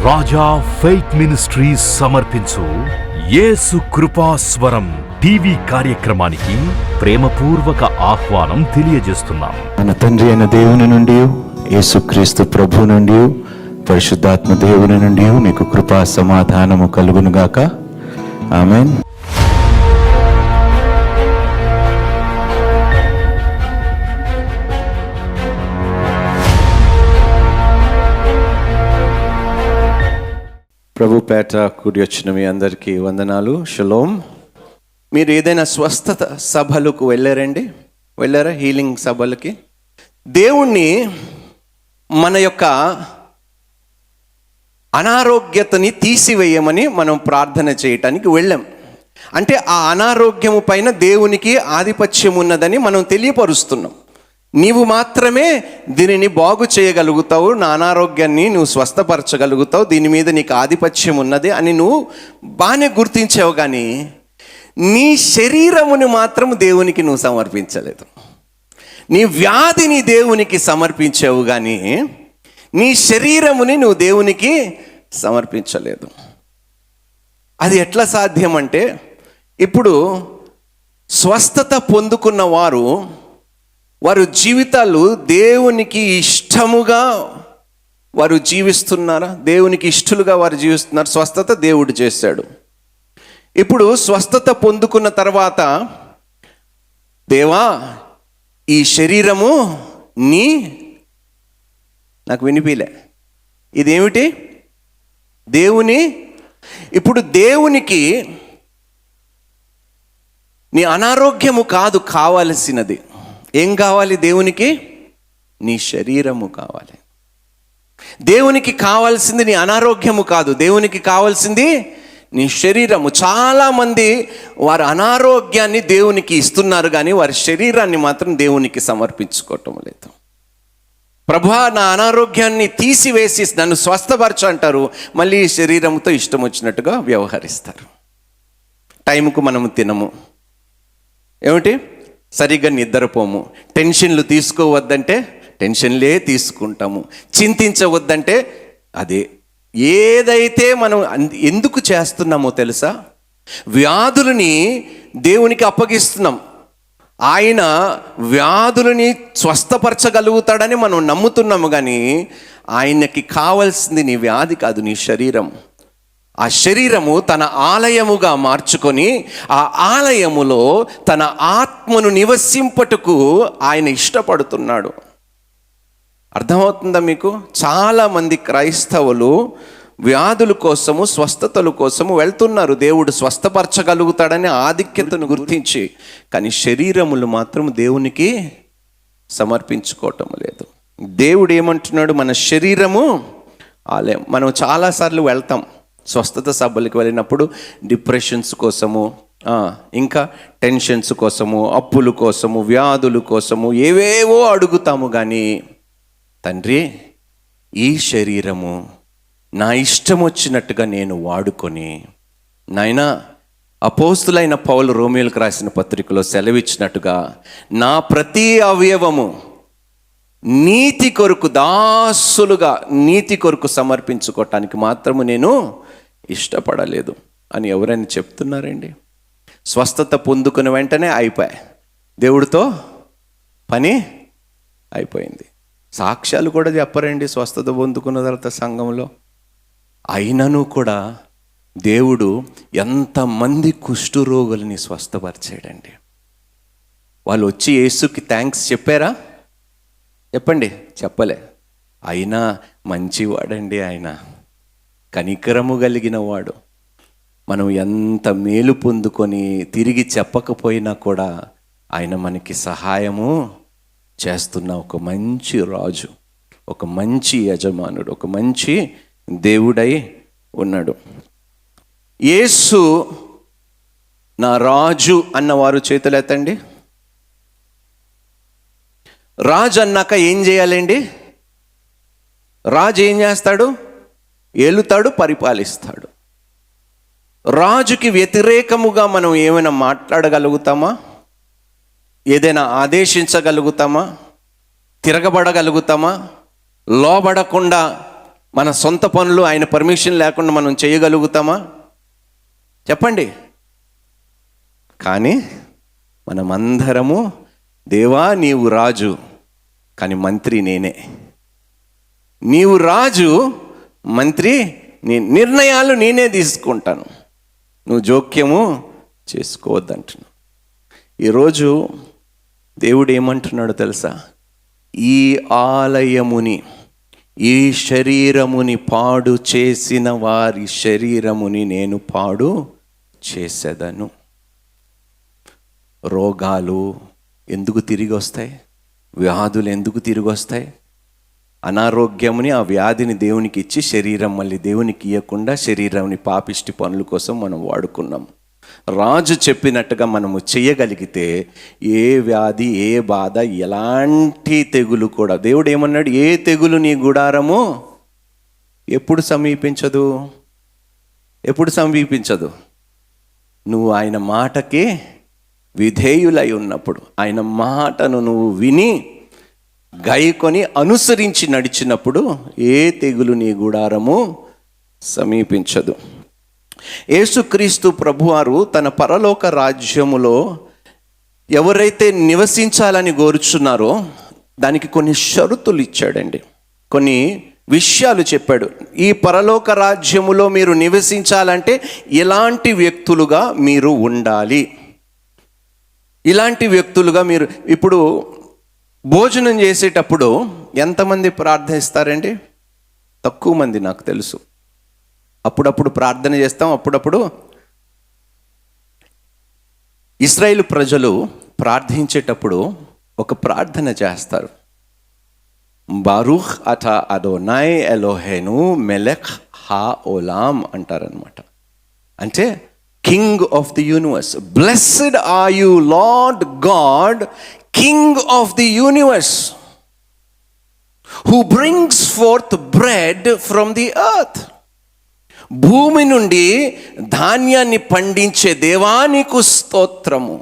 రాజా faith ministries సమర్పించు యేసు కృపాస్వరం TV కార్యక్రమానికి ప్రేమపూర్వక ఆహ్వానం తెలియజేస్తున్నాం. మన తండ్రి అయిన దేవుని నుండి, యేసుక్రీస్తు ప్రభు నుండి, పరిశుద్ధాత్మ దేవుని నుండి మీకు కృపా సమాధానము కలుగునుగాక. ఆమేన్. ప్రభు పేట కూడి వచ్చిన మీ అందరికీ వందనాలు. షలోమ్. మీరు ఏదైనా స్వస్థత సభలకు వెళ్ళారా? హీలింగ్ సభలకి. దేవుణ్ణి మన యొక్క అనారోగ్యతని తీసివేయమని మనం ప్రార్థన చేయటానికి వెళ్ళాం. అంటే ఆ అనారోగ్యము పైన దేవునికి ఆధిపత్యం ఉన్నదని మనం తెలియపరుస్తున్నాం. నీవు మాత్రమే దీనిని బాగు చేయగలుగుతావు, నా అనారోగ్యాన్ని నువ్వు స్వస్థపరచగలుగుతావు, దీని మీద నీకు ఆధిపత్యం ఉన్నది అని నువ్వు బాగానే గుర్తించావు. కానీ నీ శరీరముని మాత్రం దేవునికి నువ్వు సమర్పించలేదు. నీ వ్యాధిని దేవునికి సమర్పించావు, కానీ నీ శరీరముని నువ్వు దేవునికి సమర్పించలేదు. అది ఎట్లా సాధ్యం అంటే, ఇప్పుడు స్వస్థత పొందుకున్న వారు జీవితాలు దేవునికి ఇష్టముగా వారు జీవిస్తున్నారా? దేవునికి ఇష్టలుగా వారు జీవిస్తున్నారు. స్వస్థత దేవుడు చేశాడు. ఇప్పుడు స్వస్థత పొందుకున్న తర్వాత, దేవా ఈ శరీరము నాకు వినిపిలే, ఇదేమిటి? ఇప్పుడు దేవునికి నీ అనారోగ్యము కాదు కావలసినది. ఏం కావాలి దేవునికి? నీ శరీరము కావాలి. దేవునికి కావాల్సింది నీ అనారోగ్యము కాదు, దేవునికి కావాల్సింది నీ శరీరము. చాలామంది వారి అనారోగ్యాన్ని దేవునికి ఇస్తున్నారు, కానీ వారి శరీరాన్ని మాత్రం దేవునికి సమర్పించుకోవటం లేదు. ప్రభువా నా అనారోగ్యాన్ని తీసివేసి నన్ను స్వస్థపరచు అంటారు, మళ్ళీ శరీరంతో ఇష్టం వచ్చినట్టుగా వ్యవహరిస్తారు. టైంకు మనము తినము, ఏమిటి సరిగ్గా నిద్రపోము, టెన్షన్లు తీసుకోవద్దంటే టెన్షన్లే తీసుకుంటాము, చింతించవద్దంటే అదే. ఏదైతే మనం ఎందుకు చేస్తున్నామో తెలుసా? వ్యాధులని దేవునికి అప్పగిస్తున్నాం. ఆయన వ్యాధులని స్వస్థపరచగలుగుతాడని మనం నమ్ముతున్నాము, కానీ ఆయనకి కావాల్సింది నీ వ్యాధి కాదు, నీ శరీరం. ఆ శరీరము తన ఆలయముగా మార్చుకొని ఆ ఆలయములో తన ఆత్మను నివసింపటకు ఆయన ఇష్టపడుతున్నాడు. అర్థమవుతుందా మీకు? చాలామంది క్రైస్తవులు వ్యాధుల కోసము, స్వస్థతల కోసము వెళ్తున్నారు, దేవుడు స్వస్థపరచగలుగుతాడని ఆధిక్యతను గుర్తించి, కానీ శరీరములు మాత్రం దేవునికి సమర్పించుకోవటం లేదు. దేవుడు ఏమంటున్నాడు? మన శరీరము ఆలయం. మనం చాలాసార్లు వెళ్తాం స్వస్థత సభలకు వెళ్ళినప్పుడు, డిప్రెషన్స్ కోసము, ఇంకా టెన్షన్స్ కోసము, అప్పుల కోసము, వ్యాధుల కోసము ఏవేవో అడుగుతాము. కానీ తండ్రి ఈ శరీరము నా ఇష్టం వచ్చినట్టుగా నేను వాడుకొని, నాయనా అపోస్తులైన పౌలు రోమియోలకు రాసిన పత్రికలో సెలవిచ్చినట్టుగా నా ప్రతి అవయవము నీతి కొరకు దాసులుగా, నీతి కొరకు సమర్పించుకోవటానికి మాత్రము నేను ఇష్టపడలేదు అని ఎవరైనా చెప్తున్నారండి? స్వస్థత పొందుకున్న వెంటనే అయిపోయాయి, దేవుడితో పని అయిపోయింది. సాక్ష్యాలు కూడా చెప్పరండి స్వస్థత పొందుకున్న తర్వాత సంఘంలో. అయినను కూడా దేవుడు ఎంతమంది కుష్ఠరోగుల్ని స్వస్థపరిచాడండి. వాళ్ళు వచ్చి యేసుకి థ్యాంక్స్ చెప్పారా? చెప్పండి, చెప్పలే. అయినా మంచివాడండి ఆయన, కనికరము కలిగిన వాడు. మనం ఎంత మేలు పొందుకొని తిరిగి చెప్పకపోయినా కూడా ఆయన మనకి సహాయము చేస్తున్న ఒక మంచి రాజు, ఒక మంచి యజమానుడు, ఒక మంచి దేవుడై ఉన్నాడు. యేసు నా రాజు అన్నవారు చేతులెత్తండి. రాజు అన్నాక ఏం చేయాలండి? రాజు ఏం చేస్తాడు? ఏలుతాడు, పరిపాలిస్తాడు. రాజుకి వ్యతిరేకముగా మనం ఏమైనా మాట్లాడగలుగుతామా? ఏదైనా ఆదేశించగలుగుతామా? తిరగబడగలుగుతామా? లోబడకుండా మన సొంత పనులు ఆయన పర్మిషన్ లేకుండా మనం చేయగలుగుతామా? చెప్పండి. కానీ మనమందరము, దేవా నీవు రాజు, కానీ మంత్రి నేనే. నీవు రాజు, మంత్రి నిర్ణయాలు నేనే తీసుకుంటాను, నువ్వు జోక్యము చేసుకోవద్దంటున్నావు. ఈరోజు దేవుడు ఏమంటున్నాడో తెలుసా? ఈ ఆలయముని, ఈ శరీరముని పాడు చేసిన వారి శరీరముని నేను పాడు చేసేదను. రోగాలు ఎందుకు తిరిగి వస్తాయి? వ్యాధులు ఎందుకు తిరిగి వస్తాయి? అనారోగ్యముని, ఆ వ్యాధిని దేవునికి ఇచ్చి శరీరం మళ్ళీ దేవునికి ఇవ్వకుండా శరీరాన్ని పాపిష్టి పనుల కోసం మనం వాడుకున్నాం. రాజు చెప్పినట్టుగా మనము చేయగలిగితే ఏ వ్యాధి, ఏ బాధ, ఎలాంటి తెగులు కూడా, దేవుడు ఏమన్నాడు? ఏ తెగులు నీ గుడారము ఎప్పుడు సమీపించదు. ఎప్పుడు సమీపించదు? నువ్వు ఆయన మాటకి విధేయులై ఉన్నప్పుడు, ఆయన మాటను నువ్వు విని గైకొని అనుసరించి నడిచినప్పుడు ఏ తెగులు నీ గుడారము సమీపించదు. యేసుక్రీస్తు ప్రభువారు తన పరలోక రాజ్యములో ఎవరైతే నివసించాలని కోరుచున్నారో దానికి కొన్ని షరతులు ఇచ్చాడండి, కొన్ని విషయాలు చెప్పాడు. ఈ పరలోక రాజ్యములో మీరు నివసించాలంటే ఇలాంటి వ్యక్తులుగా మీరు ఉండాలి, ఇలాంటి వ్యక్తులుగా మీరు. ఇప్పుడు భోజనం చేసేటప్పుడు ఎంతమంది ప్రార్థిస్తారండి? తక్కువ మంది నాకు తెలుసు. అప్పుడప్పుడు ప్రార్థన చేస్తాం, అప్పుడప్పుడు. ఇశ్రాయేలు ప్రజలు ప్రార్థించేటప్పుడు ఒక ప్రార్థన చేస్తారు. బారూఖ్ అటా అదోనాయ్ ఎలోహెను మెలెక్ హా ఓలాం అంటారనమాట. అంటే king of the universe, blessed are you lord God, king of the universe, who brings forth bread from the earth. భూమి నుండి ధాన్యాన్ని పండించే దేవా నీకు స్తోత్రము.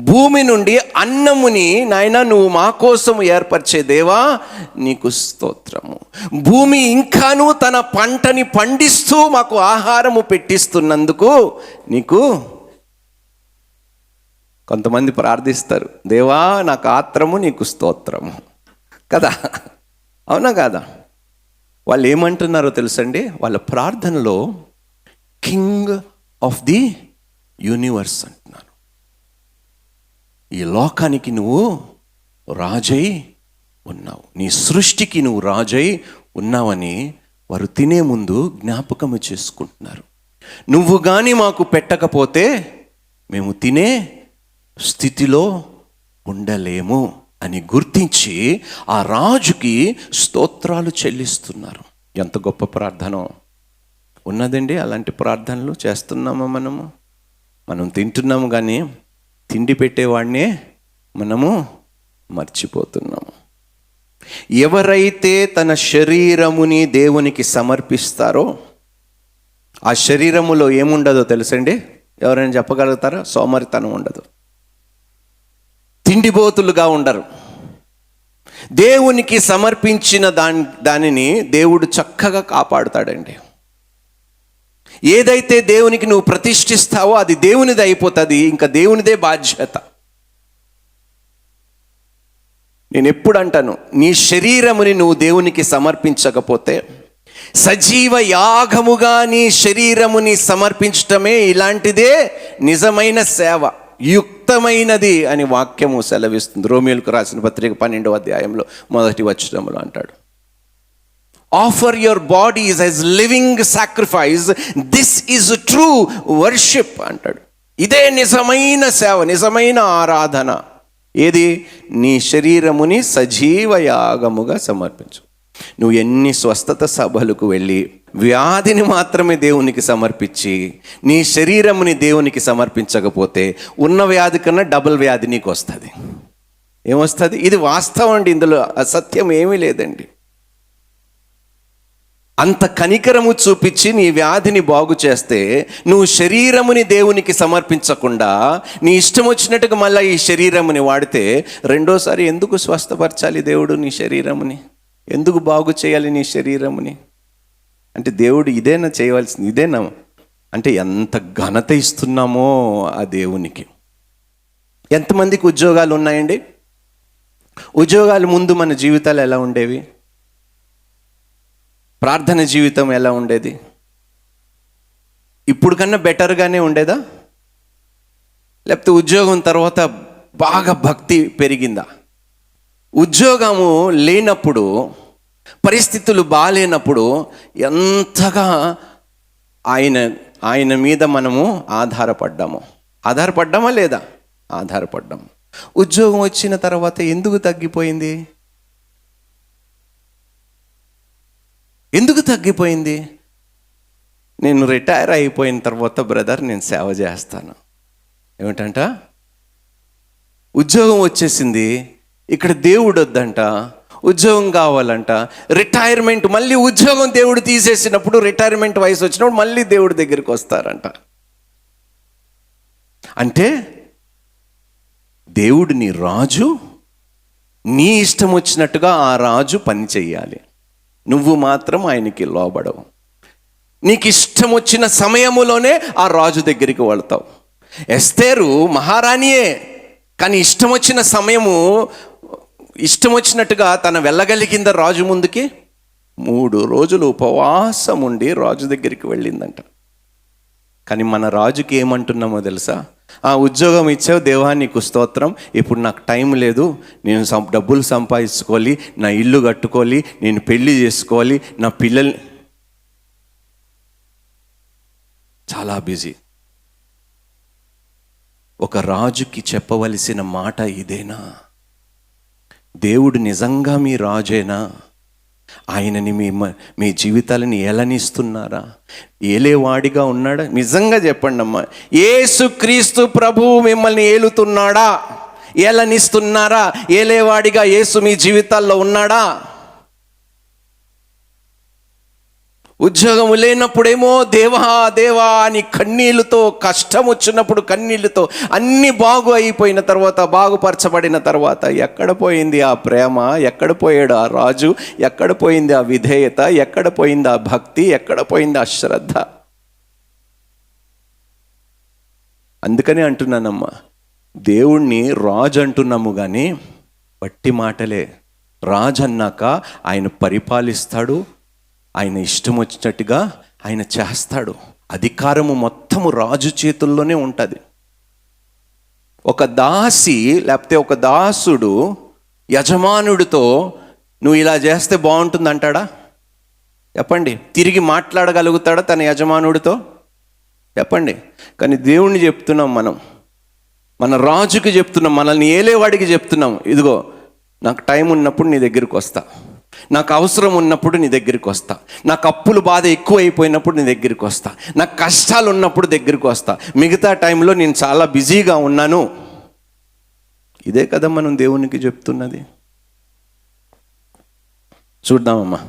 భూమి నుండి అన్నముని నాయన నువ్వు మా కోసం ఏర్పరిచే దేవా నీకు స్తోత్రము. భూమి ఇంకాను తన పంటని పండిస్తూ మాకు ఆహారము పెట్టిస్తున్నందుకు నీకు. కొంతమంది ప్రార్థిస్తారు, దేవా నాకు ఆత్రము నీకు స్తోత్రము కదా, అవునా కాదా? వాళ్ళు ఏమంటున్నారో తెలుసండి? వాళ్ళ ప్రార్థనలో కింగ్ ఆఫ్ ది యూనివర్స్ అంటున్నారు. ఈ లోకానికి నువ్వు రాజై ఉన్నావు, నీ సృష్టికి నువ్వు రాజై ఉన్నావని వారు తినే ముందు జ్ఞాపకము చేసుకుంటున్నారు. నువ్వు కానీ మాకు పెట్టకపోతే మేము తినే స్థితిలో ఉండలేము అని గుర్తించి ఆ రాజుకి స్తోత్రాలు చెల్లిస్తున్నారు. ఎంత గొప్ప ప్రార్థన ఉన్నదండి! అలాంటి ప్రార్థనలు చేస్తున్నామా మనము? మనం తింటున్నాము కానీ తిండి పెట్టేవాడినే మనము మర్చిపోతున్నాము. ఎవరైతే తన శరీరముని దేవునికి సమర్పిస్తారో ఆ శరీరములో ఏముండదో తెలుసండి? ఎవరైనా చెప్పగలుగుతారా? సోమరితనం ఉండదు, తిండిబోతులుగా ఉండరు. దేవునికి సమర్పించిన దానిని దేవుడు చక్కగా కాపాడుతాడండి. ఏదైతే దేవునికి నువ్వు ప్రతిష్ఠిస్తావో అది దేవునిది అయిపోతుంది, ఇంకా దేవునిదే బాధ్యత. నేను ఎప్పుడు అంటాను, నీ శరీరముని నువ్వు దేవునికి సమర్పించకపోతే, సజీవ యాగముగా నీ శరీరముని సమర్పించటమే ఇలాంటిదే నిజమైన సేవ, యుక్తమైనది అని వాక్యము సెలవిస్తుంది. రోమియోలకు రాసిన పత్రిక 12వ అధ్యాయంలో 1వ వచనంలో అంటాడు, offer your bodies as living sacrifice, this is true worship అంటాడు. ఇదే నిజమైన సేవ, నిజమైన ఆరాధన. ఏది? నీ శరీరముని సజీవ యాగముగా సమర్పించు. నువ్వు ఎన్ని స్వస్థత సభలకు వెళ్ళి వ్యాధిని మాత్రమే దేవునికి సమర్పించి నీ శరీరముని దేవునికి సమర్పించకపోతే ఉన్న వ్యాధి కన్నా డబుల్ వ్యాధి నీకు వస్తుంది. ఏమొస్తుంది? ఇది వాస్తవం అండి, ఇందులో అసత్యం ఏమీ లేదండి. అంత కనికరము చూపించి నీ వ్యాధిని బాగు చేస్తే నువ్వు శరీరముని దేవునికి సమర్పించకుండా నీ ఇష్టం వచ్చినట్టుగా మళ్ళీ ఈ శరీరముని వాడితే రెండోసారి ఎందుకు స్వస్థపరచాలి దేవుడు నీ శరీరముని? ఎందుకు బాగు చేయాలి నీ శరీరముని? అంటే దేవుడు ఇదేనా చేయవలసింది, ఇదేనా అంటే ఎంత ఘనత ఇస్తున్నామో ఆ దేవునికి. ఎంతమందికి ఉద్యోగాలు ఉన్నాయండి? ఉద్యోగాలు ముందు మన జీవితాలు ఎలా ఉండేవి? ప్రార్థన జీవితం ఎలా ఉండేది? ఇప్పుడు కన్నా బెటర్గానే ఉండేదా? లేకపోతే ఉద్యోగం తర్వాత బాగా భక్తి పెరిగిందా? ఉద్యోగము లేనప్పుడు, పరిస్థితులు బాగాలేనప్పుడు ఎంతగా ఆయన మీద మనము ఆధారపడ్డామా లేదా? ఆధారపడ్డాము. ఉద్యోగం వచ్చిన తర్వాత ఎందుకు తగ్గిపోయింది? ఎందుకు తగ్గిపోయింది? నేను రిటైర్ అయిపోయిన తర్వాత బ్రదర్ నేను సేవ చేస్తాను. ఏమిటంట? ఉద్యోగం వచ్చేసింది, ఇక్కడ దేవుడు వద్దంట, ఉద్యోగం కావాలంట. రిటైర్మెంట్, మళ్ళీ ఉద్యోగం దేవుడు తీసేసినప్పుడు రిటైర్మెంట్ వయసు వచ్చినప్పుడు మళ్ళీ దేవుడి దగ్గరికి వస్తారంట. అంటే దేవుడు నీ రాజు, నీ ఇష్టం వచ్చినట్టుగా ఆ రాజు పని చెయ్యాలి, నువ్వు మాత్రం ఆయనకి లోబడవు. నీకు ఇష్టం వచ్చిన సమయములోనే ఆ రాజు దగ్గరికి వెళ్తావు. ఎస్తేరు మహారాణియే, కానీ ఇష్టం వచ్చిన సమయము ఇష్టం వచ్చినట్టుగా తను వెళ్ళగలిగింద రాజు ముందుకి. 3 రోజులు ఉపవాసం ఉండి రాజు దగ్గరికి వెళ్ళిందంట. కానీ మన రాజుకి ఏమంటున్నామో తెలుసా? ఆ ఉద్యోగం ఇచ్చావు దేవా, నీకు స్తోత్రం, ఇప్పుడు నాకు టైం లేదు, నేను డబ్బులు సంపాదించుకోవాలి, నా ఇల్లు కట్టుకోవాలి, నేను పెళ్లి చేసుకోవాలి, నా పిల్లల్ని, చాలా బిజీ. ఒక రాజుకి చెప్పవలసిన మాట ఇదేనా? దేవుడు నిజంగా మీ రాజేనా? ఆయనని మీ జీవితాలని ఏలనిస్తున్నారా? ఏలేవాడిగా ఉన్నాడా? నిజంగా చెప్పండి అమ్మా, యేసుక్రీస్తు ప్రభువు మిమ్మల్ని ఏలుతున్నాడా? ఏలనిస్తున్నారా? ఏలేవాడిగా యేసు మీ జీవితాల్లో ఉన్నాడా? ఉద్యోగం లేనప్పుడేమో దేవా దేవా అని కన్నీళ్ళతో, కష్టం వచ్చినప్పుడు కన్నీళ్ళతో, అన్నీ అయిపోయిన తర్వాత, బాగుపరచబడిన తర్వాత ఎక్కడ పోయింది ఆ ప్రేమ? ఎక్కడ పోయాడు ఆ రాజు? ఎక్కడ పోయింది ఆ విధేయత? ఎక్కడ పోయింది ఆ భక్తి? ఎక్కడ పోయింది ఆ శ్రద్ధ? అందుకని అంటున్నానమ్మా, దేవుణ్ణి రాజు అంటున్నాము కానీ వట్టి మాటలే. రాజు అన్నాక ఆయన పరిపాలిస్తాడు, ఆయన ఇష్టం వచ్చినట్టుగా ఆయన చేస్తాడు. అధికారము మొత్తము రాజు చేతుల్లోనే ఉంటుంది. ఒక దాసి లేకపోతే ఒక దాసుడు యజమానుడితో నువ్వు ఇలా చేస్తే బాగుంటుంది అంటాడా? చెప్పండి. తిరిగి మాట్లాడగలుగుతాడా తన యజమానుడితో? చెప్పండి. కానీ దేవుణ్ణి చెప్తున్నాం మనం, మన రాజుకి చెప్తున్నాం, మనల్ని ఏలేవాడికి చెప్తున్నాం, ఇదిగో నాకు టైం ఉన్నప్పుడు నీ దగ్గరికి వస్తా, నాకు అవసరం ఉన్నప్పుడు నీ దగ్గరికి వస్తా, నాకు అప్పులు బాధ ఎక్కువ అయిపోయినప్పుడు నీ దగ్గరికి వస్తా, నాకు కష్టాలు ఉన్నప్పుడు దగ్గరికి వస్తా, మిగతా టైంలో నేను చాలా బిజీగా ఉన్నాను. ఇదే కదా మనం దేవునికి చెప్తున్నది. చూద్దామమ్మా,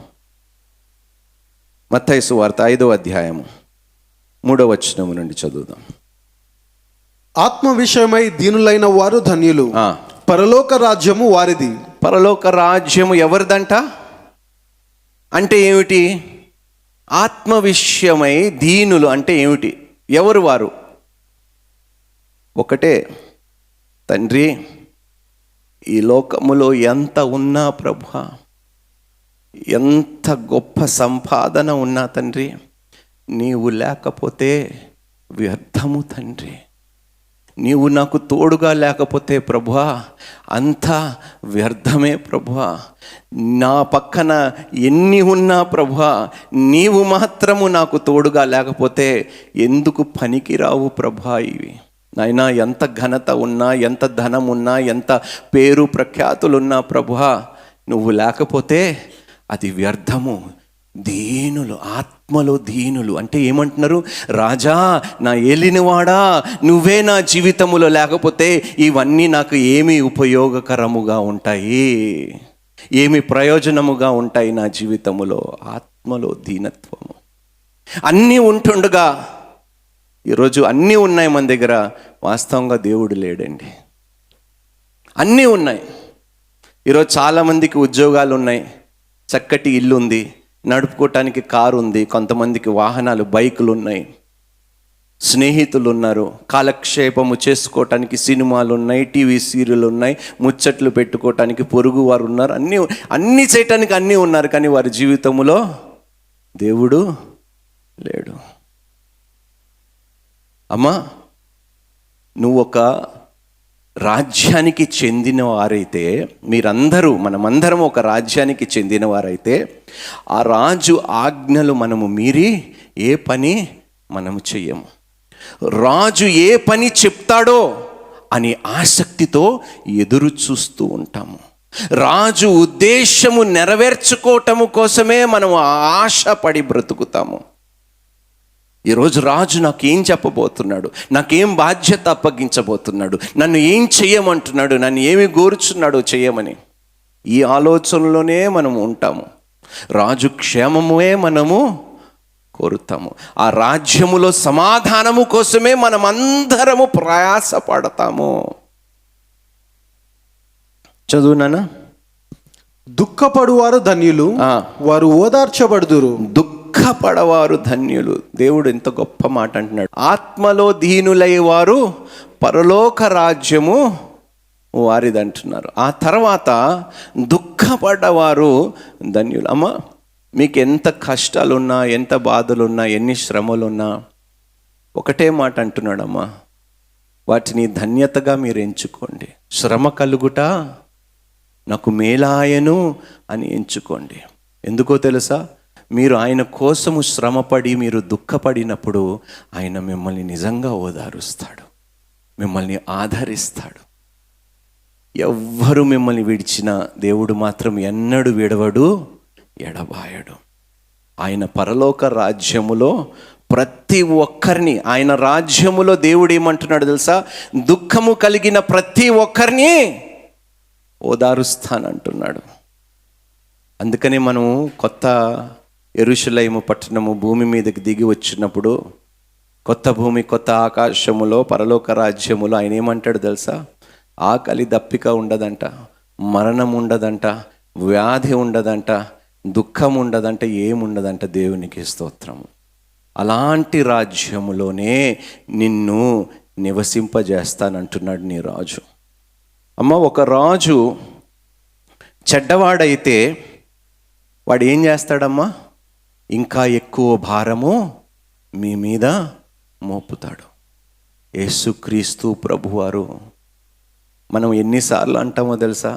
మత్తయి సువార్త 5వ అధ్యాయము 3వ వచనం నుండి చదువుదాం. ఆత్మ విషయమై దీనులైన వారు ధన్యులు, పరలోక రాజ్యము వారిది. పరలోక రాజ్యము ఎవరిదంట? అంటే ఏమిటి? ఆత్మ విషయమై దీనులు అంటే ఏమిటి? ఎవరు వారు? ఒకటే, తండ్రి ఈ లోకములో ఎంత ఉన్నా ప్రభువా, ఎంత గొప్ప సంపాదన ఉన్నా తండ్రి, నీవు లేకపోతే వ్యర్థము తండ్రి. నీవు నాకు తోడుగా లేకపోతే ప్రభువా అంతా వ్యర్థమే ప్రభువా. నా పక్కన ఎన్ని ఉన్నా ప్రభువా, నీవు మాత్రము నాకు తోడుగా లేకపోతే ఎందుకు పనికిరావు ప్రభువా ఇవి. నాయనా, ఎంత ఘనత ఉన్నా, ఎంత ధనం ఉన్నా, ఎంత పేరు ప్రఖ్యాతులున్నా ప్రభువా, నువ్వు లేకపోతే అది వ్యర్థము. దీనులు, ఆత్మలో దీనులు అంటే ఏమంటున్నారు? రాజా, నా ఏలినవాడా, నువ్వే నా జీవితములో లేకపోతే ఇవన్నీ నాకు ఏమి ఉపయోగకరముగా ఉంటాయి, ఏమి ప్రయోజనముగా ఉంటాయి నా జీవితములో? ఆత్మలో దీనత్వము. అన్నీ ఉంటుండగా, ఈరోజు అన్నీ ఉన్నాయి మన దగ్గర, వాస్తవంగా దేవుడు లేడండి. అన్నీ ఉన్నాయి. ఈరోజు చాలామందికి ఉద్యోగాలు ఉన్నాయి, చక్కటి ఇల్లు ఉంది, నడుపుకోవటానికి కారు ఉంది, కొంతమందికి వాహనాలు బైకులు ఉన్నాయి, స్నేహితులు ఉన్నారు, కాలక్షేపము చేసుకోవటానికి సినిమాలు ఉన్నాయి, టీవీ సీరియల్ ఉన్నాయి, ముచ్చట్లు పెట్టుకోవటానికి పొరుగు వారు ఉన్నారు, అన్నీ చేయటానికి అన్నీ ఉన్నారు. కానీ వారి జీవితంలో దేవుడు లేడు. అమ్మా, నువ్వు ఒక రాజ్యానికి చెందిన వారైతే, మీరందరూ మనమందరం ఒక రాజ్యానికి చెందిన వారైతే, ఆ రాజు ఆజ్ఞలు మనము మీరి ఏ పని మనము చెయ్యము. రాజు ఏ పని చెప్తాడో అని ఆసక్తితో ఎదురు చూస్తూ ఉంటాము. రాజు ఉద్దేశము నెరవేర్చుకోవటము కోసమే మనం ఆశపడి బ్రతుకుతాము. ఈరోజు రాజు నాకేం చెప్పబోతున్నాడు, నాకేం బాధ్యత అప్పగించబోతున్నాడు, నన్ను ఏం చెయ్యమంటున్నాడు, నన్ను ఏమి కోరుచున్నాడో చెయ్యమని ఈ ఆలోచనలోనే మనము ఉంటాము. రాజు క్షేమమే మనము కోరుతాము. ఆ రాజ్యములో సమాధానము కోసమే మనమందరము ప్రయాసపడతాము. చదువునానా? దుఃఖపడువారు ధన్యులు, వారు ఓదార్చబడుదురు. దుఃఖపడవారు ధన్యులు. దేవుడు ఎంత గొప్ప మాట అంటున్నాడు. ఆత్మలో దీనులై వారు పరలోక రాజ్యము వారిది అంటున్నారు. ఆ తర్వాత దుఃఖపడ్డవారు ధన్యులు. అమ్మ, మీకు ఎంత కష్టాలున్నా, ఎంత బాధలున్నా, ఎన్ని శ్రమలున్నా ఒకటే మాట అంటున్నాడమ్మా, వాటిని ధన్యతగా మీరు ఎంచుకోండి. శ్రమ కలుగుట నాకు మేలాయను అని ఎంచుకోండి. ఎందుకో తెలుసా? మీరు ఆయన కోసము శ్రమపడి మీరు దుఃఖపడినప్పుడు ఆయన మిమ్మల్ని నిజంగా ఓదారుస్తాడు, మిమ్మల్ని ఆదరిస్తాడు. ఎవ్వరు మిమ్మల్ని విడిచినా దేవుడు మాత్రం ఎన్నడూ విడవడు, ఎడబాయడు. ఆయన పరలోక రాజ్యములో ప్రతి ఒక్కరిని, ఆయన రాజ్యములో దేవుడు ఏమంటున్నాడు తెలుసా? దుఃఖము కలిగిన ప్రతి ఒక్కరిని ఓదారుస్తానంటున్నాడు. అందుకని మనం కొత్త యెరూషలేము పట్టణము భూమి మీదకి దిగి వచ్చినప్పుడు, కొత్త భూమి కొత్త ఆకాశములో పరలోక రాజ్యములో ఆయన ఏమంటాడు తెలుసా? ఆకలి దప్పిక ఉండదంట, మరణం ఉండదంట, వ్యాధి ఉండదంట, దుఃఖం ఉండదంట, ఏముండదంట. దేవునికి స్తోత్రము. అలాంటి రాజ్యములోనే నిన్ను నివసింపజేస్తానంటున్నాడు నీ రాజు. అమ్మ, ఒక రాజు చెడ్డవాడైతే వాడు ఏం చేస్తాడమ్మా? ఇంకా ఎక్కువ భారము మీ మీద మోపుతాడు. యేసుక్రీస్తు ప్రభువారు, మనం ఎన్నిసార్లు అంటామో తెలుసా?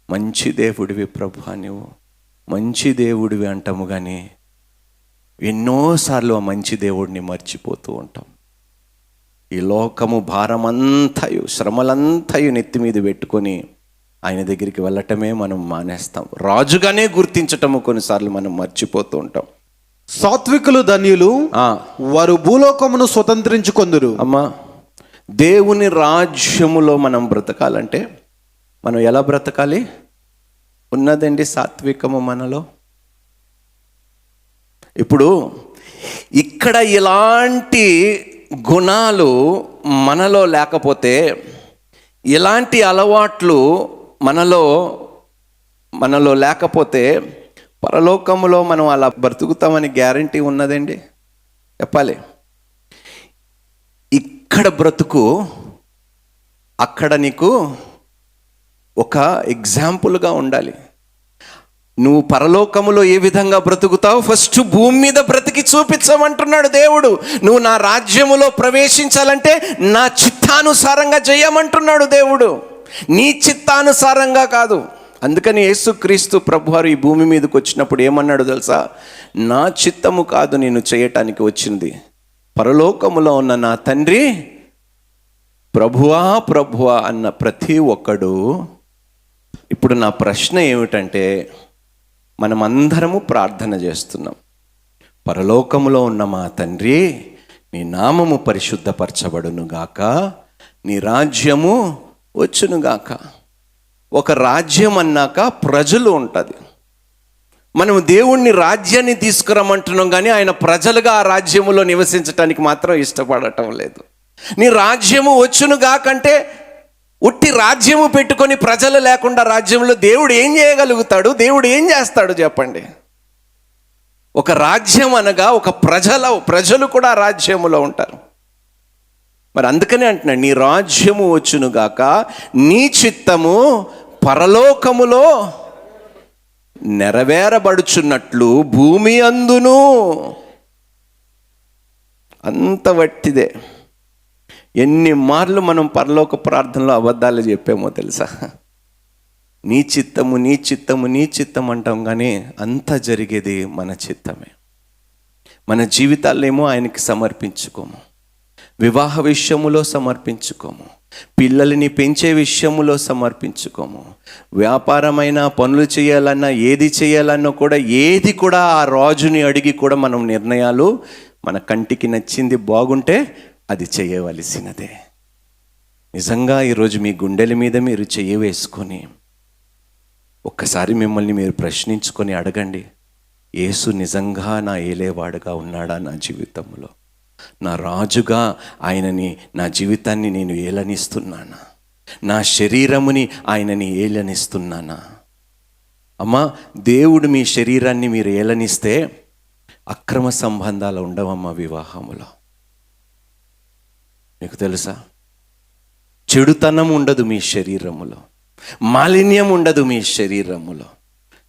మంచి దేవుడివి ప్రభువా, నువ్వు మంచి దేవుడివి అంటాము, కానీ ఎన్నోసార్లు ఆ మంచి దేవుడిని మర్చిపోతూ ఉంటాం. ఈ లోకము భారమంతయు, శ్రమలంతయు నెత్తి మీద పెట్టుకొని ఆయన దగ్గరికి వెళ్ళటమే మనం మానేస్తాం. రాజుగానే గుర్తించటము కొన్నిసార్లు మనం మర్చిపోతూ ఉంటాం. సాత్వికులు ధన్యులు, వారు భూలోకమును స్వతంత్రించుకొందురు. అమ్మా, దేవుని రాజ్యములో మనం బ్రతకాలంటే మనం ఎలా బ్రతకాలి? ఉన్నదండి సాత్వికము మనలో. ఇప్పుడు ఇక్కడ ఇలాంటి గుణాలు మనలో లేకపోతే, ఇలాంటి అలవాట్లు మనలో లేకపోతే పరలోకములో మనం అలా బ్రతుకుతామని గ్యారంటీ ఉన్నదండి? చెప్పాలి. ఇక్కడ బ్రతుకు అక్కడ నీకు ఒక ఎగ్జాంపుల్గా ఉండాలి. నువ్వు పరలోకములో ఏ విధంగా బ్రతుకుతావు, ఫస్ట్ భూమి మీద బ్రతికి చూపించమంటున్నాడు దేవుడు. నువ్వు నా రాజ్యములో ప్రవేశించాలంటే నా చిత్తానుసారంగా చేయమంటున్నాడు దేవుడు, నీ చిత్తానుసారంగా కాదు. అందుకని యేసుక్రీస్తు ప్రభువారు ఈ భూమి మీదకి వచ్చినప్పుడు ఏమన్నాడు తెలుసా? నా చిత్తము కాదు నేను చేయటానికి వచ్చింది, పరలోకములో ఉన్న నా తండ్రి ప్రభువా ప్రభువా అన్న ప్రతి ఒక్కడు. ఇప్పుడు నా ప్రశ్న ఏమిటంటే, మనమందరము ప్రార్థన చేస్తున్నాం, పరలోకములో ఉన్న మా తండ్రి, నీ నామము పరిశుద్ధపరచబడునుగాక, నీ రాజ్యము వచ్చునుగాక. ఒక రాజ్యం అన్నాక ప్రజలు ఉంటుంది. మనం దేవుణ్ణి రాజ్యాన్ని తీసుకురమ్మంటున్నాం, కానీ ఆయన ప్రజలుగా ఆ రాజ్యములో నివసించటానికి మాత్రం ఇష్టపడటం లేదు. నీ రాజ్యము వచ్చునుగాకంటే ఉట్టి రాజ్యము పెట్టుకొని ప్రజలు లేకుండా రాజ్యంలో దేవుడు ఏం చేయగలుగుతాడు? దేవుడు ఏం చేస్తాడు చెప్పండి? ఒక రాజ్యం అనగా ఒక ప్రజలు కూడా రాజ్యములో ఉంటారు. మరి అందుకనే అంటున్నాడు, నీ రాజ్యము వచ్చునుగాక, నీ చిత్తము పరలోకములో నెరవేరబడుచున్నట్లు భూమి అందును. అంత వట్టిదే. ఎన్ని మార్లు మనం పరలోక ప్రార్థనలో అబద్ధాలు చెప్పామో తెలుసా? నీ చిత్తము నీ చిత్తము నీ చిత్తం అంటాం, కానీ అంతా జరిగేది మన చిత్తమే. మన జీవితాలేమో ఆయనకి సమర్పించుకోము, వివాహ విషయములో సమర్పించుకోము, పిల్లల్ని పెంచే విషయములో సమర్పించుకోము, వ్యాపారమైన పనులు చేయాలన్నా ఏది చేయాలన్నా కూడా ఏది కూడా ఆ రాజుని అడిగి కూడా మనం నిర్ణయాలు మన కంటికి నచ్చింది బాగుంటే అది చేయవలసినదే. నిజంగా ఈరోజు మీ గుండెల మీద మీరు వేసుకొని ఒక్కసారి మిమ్మల్ని మీరు ప్రశ్నించుకొని అడగండి, యేసు నిజంగా నా ఏలేవాడుగా ఉన్నాడా నా జీవితంలో? నా రాజుగా ఆయనని, నా జీవితాన్ని నేను ఏలనిస్తున్నానా? నా శరీరముని ఆయనని ఏలనిస్తున్నానా? అమ్మా, దేవుడు మీ శరీరాన్ని మీరు ఏలనిస్తే అక్రమ సంబంధాలు ఉండవమ్మా వివాహములో. మీకు తెలుసా? చెడుతనం ఉండదు మీ శరీరములో, మాలిన్యం ఉండదు మీ శరీరములో.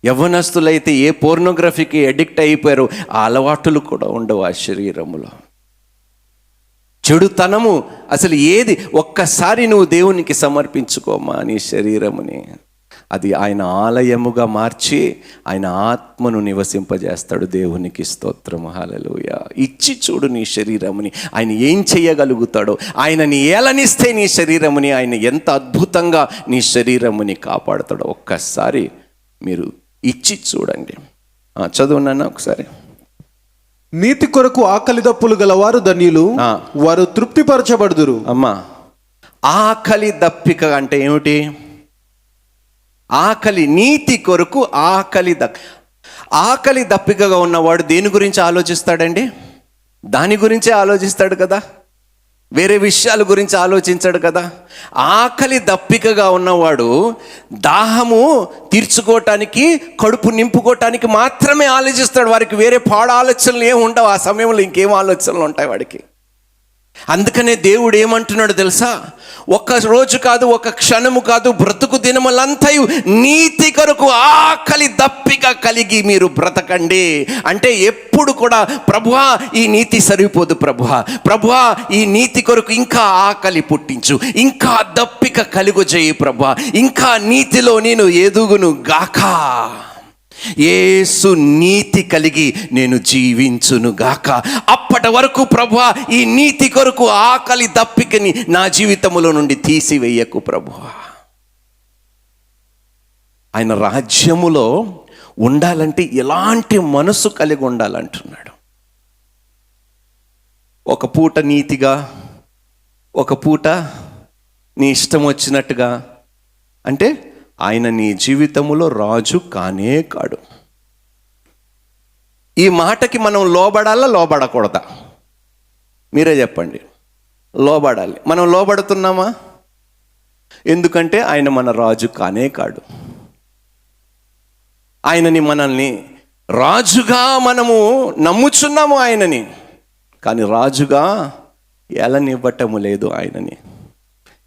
యవ్వనస్తులైతే ఏ పోర్నోగ్రఫీకి అడిక్ట్ అయిపోయారో ఆ అలవాటులు కూడా ఉండవు ఆ శరీరములో. చెడుతనము అసలు ఏది? ఒక్కసారి నువ్వు దేవునికి సమర్పించుకోమా నీ శరీరముని. అది ఆయన ఆలయముగా మార్చి ఆయన ఆత్మను నివసింపజేస్తాడు. దేవునికి స్తోత్రము, హల్లెలూయా. ఇచ్చి చూడు నీ శరీరముని, ఆయన ఏం చేయగలుగుతాడో. ఆయనని ఏలనిస్తే నీ శరీరముని ఆయన ఎంత అద్భుతంగా నీ శరీరముని కాపాడుతాడో ఒక్కసారి మీరు ఇచ్చి చూడండి. చదువున్నాను ఒకసారి. నీతి కొరకు ఆకలి దప్పులు గలవారు ధన్యులు, వారు తృప్తిపరచబడుదురు. అమ్మా, ఆకలి దప్పిక అంటే ఏమిటి? ఆకలి, నీతి కొరకు ఆకలి దప్పికగా ఉన్నవాడు దేని గురించి ఆలోచిస్తాడండి? దాని గురించే ఆలోచిస్తాడు కదా, వేరే విషయాల గురించి ఆలోచించాడు కదా. ఆకలి దప్పికగా ఉన్నవాడు దాహము తీర్చుకోవటానికి, కడుపు నింపుకోవటానికి మాత్రమే ఆలోచిస్తాడు. వారికి వేరే పాడ ఆలోచనలు ఏమి ఉండవు. ఆ సమయంలో ఇంకేం ఆలోచనలు ఉంటాయి వాడికి? అందుకనే దేవుడు ఏమంటున్నాడు తెలుసా? ఒక్క రోజు కాదు, ఒక క్షణము కాదు, బ్రతుకు దినములంతయు నీతి కొరకు ఆకలి దప్పిక కలిగి మీరు బ్రతకండి. అంటే ఎప్పుడు కూడా ప్రభువా ఈ నీతి సరిపోదు, ప్రభువా ఈ నీతి కొరకు ఇంకా ఆకలి పుట్టించు, ఇంకా దప్పిక కలుగజేయి ప్రభువా, ఇంకా నీతిలో నేను ఎదుగును గాక, యేసు నీతి కలిగి నేను జీవించును గాక. అప్పటి వరకు ప్రభువా ఈ నీతి కొరకు ఆకలి దప్పికని నా జీవితంలో నుండి తీసివేయకు ప్రభువా. ఆయన రాజ్యములో ఉండాలంటే ఎలాంటి మనసు కలిగి ఉండాలంటున్నాడు. ఒక పూట నీతిగా, ఒక పూట నీ ఇష్టం వచ్చినట్టుగా అంటే ఆయన నీ జీవితంలో రాజు కానే కాడు. ఈ మాటకి మనం లోబడాలా లోబడకూడదా? మీరే చెప్పండి. లోబడాలి. మనం లోబడుతున్నామా? ఎందుకంటే ఆయన మన రాజు కానే కాడు. ఆయనని, మనల్ని రాజుగా మనము నమ్ముచున్నాము ఆయనని, కానీ రాజుగా ఏలనివ్వటము లేదు ఆయనని.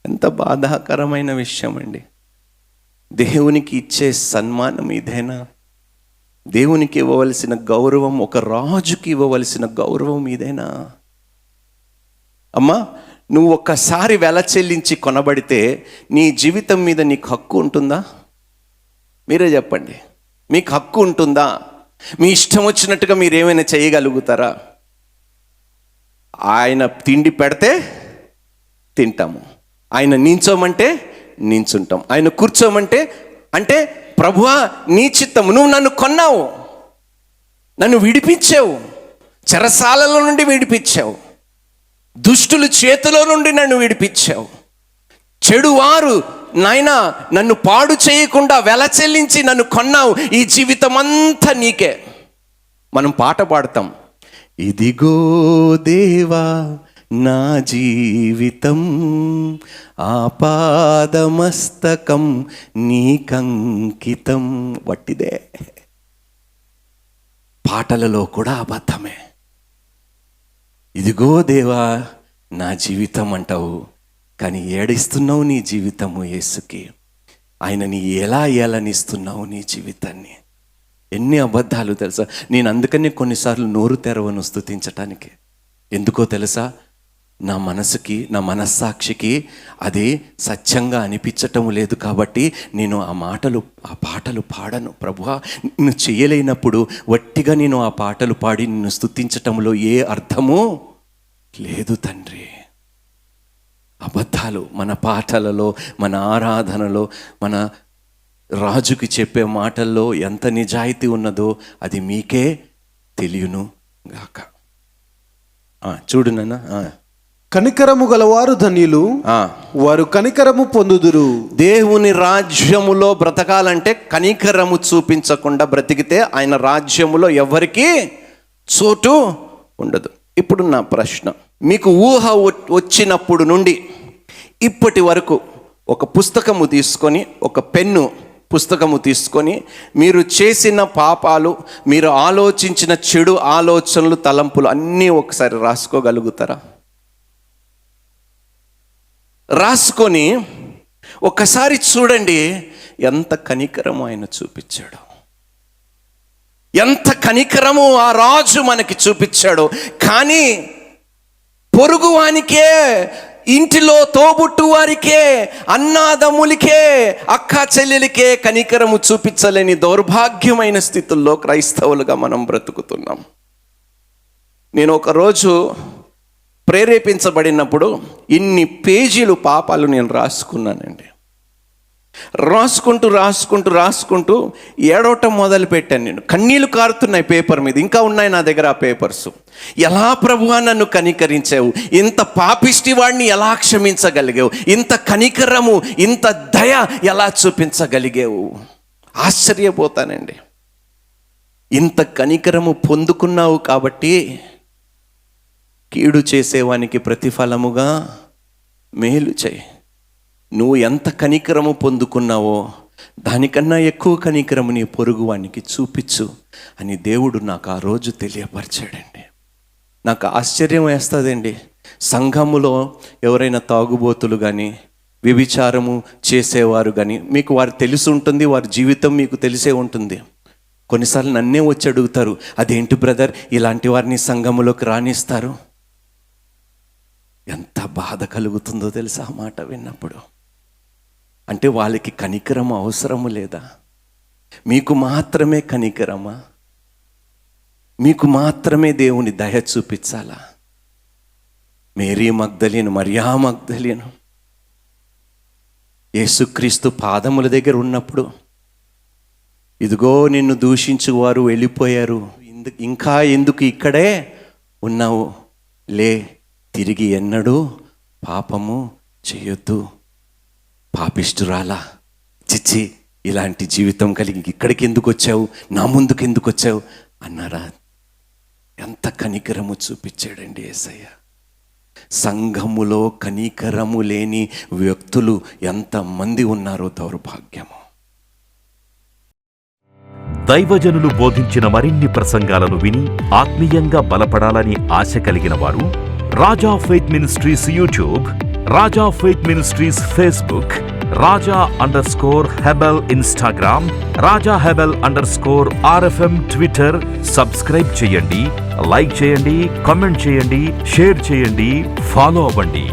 ఎంత బాధాకరమైన విషయం అండి. దేవునికి ఇచ్చే సన్మానం ఇదేనా? దేవునికి ఇవ్వవలసిన గౌరవం, ఒక రాజుకి ఇవ్వవలసిన గౌరవం ఇదేనా? అమ్మా, నువ్వు ఒక్కసారి వెల చెల్లించి కొనబడితే నీ జీవితం మీద నీకు హక్కు ఉంటుందా? మీరే చెప్పండి. మీకు హక్కు ఉంటుందా? మీ ఇష్టం వచ్చినట్టుగా మీరు ఏమైనా చేయగలుగుతారా? ఆయన తిండి పెడితే తింటాము, ఆయన నించోమంటే నించుంటాం, ఆయన కూర్చోమంటే. అంటే ప్రభువా నీ చిత్తము, నువ్వు నన్ను కొన్నావు, నన్ను విడిపించావు, చెరసాలలో నుండి విడిపించావు, దుష్టుల చేతిలో నుండి నన్ను విడిపించావు, చెడువారు నాయనా నన్ను పాడు చేయకుండా వెల చెల్లించి నన్ను కొన్నావు. ఈ జీవితం అంతా నీకే. మనం పాట పాడతాం, ఇదిగో దేవా నా జీవితం ఆపాదమస్తకం నీకంకితం. వట్టిదే. పాటలలో కూడా అబద్ధమే. ఇదిగో దేవా నా జీవితం అంటావు, కానీ ఏడిస్తున్నావు నీ జీవితము యేసుకి. ఆయనని ఎలా ఏలనిస్తున్నావు నీ జీవితాన్ని. ఎన్ని అబద్ధాలు తెలుసా. నేను అందుకనే కొన్నిసార్లు నోరు తెరవను స్తుతించటానికి. ఎందుకో తెలుసా, నా మనసుకి, నా మనస్సాక్షికి అది సత్యంగా అనిపించటం లేదు కాబట్టి నేను ఆ పాటలు పాడను. ప్రభువా, నిన్ను చేయలేనప్పుడు వట్టిగా నేను ఆ పాటలు పాడి నిన్ను స్తుతించటంలో ఏ అర్థమూ లేదు తండ్రి. అబద్ధాలు మన పాటలలో, మన ఆరాధనలో, మన రాజుకి చెప్పే మాటల్లో ఎంత నిజాయితీ ఉన్నదో అది మీకే తెలియను గాక. చూడు నాన్న, కనికరము గలవారు ధన్యులు, వారు కనికరము పొందుదురు. దేవుని రాజ్యములో బ్రతకాలంటే కనికరము చూపించకుండా బ్రతికితే ఆయన రాజ్యములో ఎవరికి చోటు ఉండదు. ఇప్పుడు నా ప్రశ్న, మీకు ఊహ వచ్చినప్పుడు నుండి ఇప్పటి వరకు ఒక పుస్తకము తీసుకొని, ఒక పెన్ను పుస్తకము తీసుకొని, మీరు చేసిన పాపాలు, మీరు ఆలోచించిన చెడు ఆలోచనలు, తలంపులు అన్నీ ఒకసారి రాసుకోగలుగుతారా? రాసుకొని ఒకసారి చూడండి ఎంత కనికరము ఆయన చూపించాడు, ఎంత కనికరము ఆ రాజు మనకి చూపించాడు. కానీ పొరుగువానికే, ఇంటిలో తోబుట్టు వారికే, అన్నాదమ్ములకే, అక్క చెల్లెలికే కనికరము చూపించలేని దౌర్భాగ్యమైన స్థితుల్లో క్రైస్తవులుగా మనం బ్రతుకుతున్నాం. నేను ఒకరోజు ప్రేరేపించబడినప్పుడు ఇన్ని పేజీలు పాపాలు నేను రాసుకున్నానండి. రాసుకుంటూ ఏడవటం మొదలు పెట్టాను. నేను కన్నీళ్లు కారుతున్నాయి పేపర్ మీద, ఇంకా ఉన్నాయి నా దగ్గర ఆ పేపర్స్. ఎలా ప్రభువా నన్ను కనికరించావు, ఇంత పాపిష్టి వాడిని ఎలా క్షమించగలిగావు, ఇంత కనికరము, ఇంత దయ ఎలా చూపించగలిగావు. ఆశ్చర్యపోతానండి. ఇంత కనికరము పొందుకున్నావు కాబట్టి కీడు చేసేవానికి ప్రతిఫలముగా మేలు చేయి. నువ్వు ఎంత కనికరము పొందుకున్నావో దానికన్నా ఎక్కువ కనికరము నీ పొరుగువానికి చూపించు అని దేవుడు నాకు ఆ రోజు తెలియపరిచాడండి. నాకు ఆశ్చర్యం వేస్తుందండి. సంఘములో ఎవరైనా తాగుబోతులు కానీ, వ్యభిచారము చేసేవారు కానీ, మీకు వారు తెలిసి ఉంటుంది, వారి జీవితం మీకు తెలిసే ఉంటుంది. కొన్నిసార్లు నన్నే వచ్చి అడుగుతారు, అదేంటి బ్రదర్ ఇలాంటి వారిని సంఘములోకి రానిస్తారు? ఎంత బాధ కలుగుతుందో తెలుసా ఆ మాట విన్నప్పుడు. అంటే వాళ్ళకి కనికరము అవసరము లేదా? మీకు మాత్రమే కనికరమా? మీకు మాత్రమే దేవుని దయ చూపించాలా? మేరీ మగ్దలీను, మరియా మగ్దలీను యేసుక్రీస్తు పాదముల దగ్గర ఉన్నప్పుడు, ఇదిగో నిన్ను దూషించు వారు వెళ్ళిపోయారు, ఇంకా ఎందుకు ఇక్కడే ఉన్నావు, లే తిరిగి ఎన్నడూ పాపము చేయొద్దు. పాపిష్టురాలా, చిచ్చి ఇలాంటి జీవితం కలిగి ఇక్కడికి ఎందుకు వచ్చావు, నా ముందుకు ఎందుకు వచ్చావు అన్నారా? ఎంత కనికరము చూపించాడండి యేసయ్య. సంఘములో కనికరము లేని వ్యక్తులు ఎంతమంది ఉన్నారో దౌర్భాగ్యము. దైవజనులు బోధించిన మరిన్ని ప్రసంగాలను విని ఆత్మీయంగా బలపడాలని ఆశ కలిగిన వారు Raja faith ministries YouTube, Raja faith ministries Facebook, Raja Hebel Instagram, Raja Hebel RFM Twitter subscribe చేయండి, లైక్ చేయండి, కామెంట్ చేయండి, షేర్ చేయండి, ఫాలో అవ్వండి.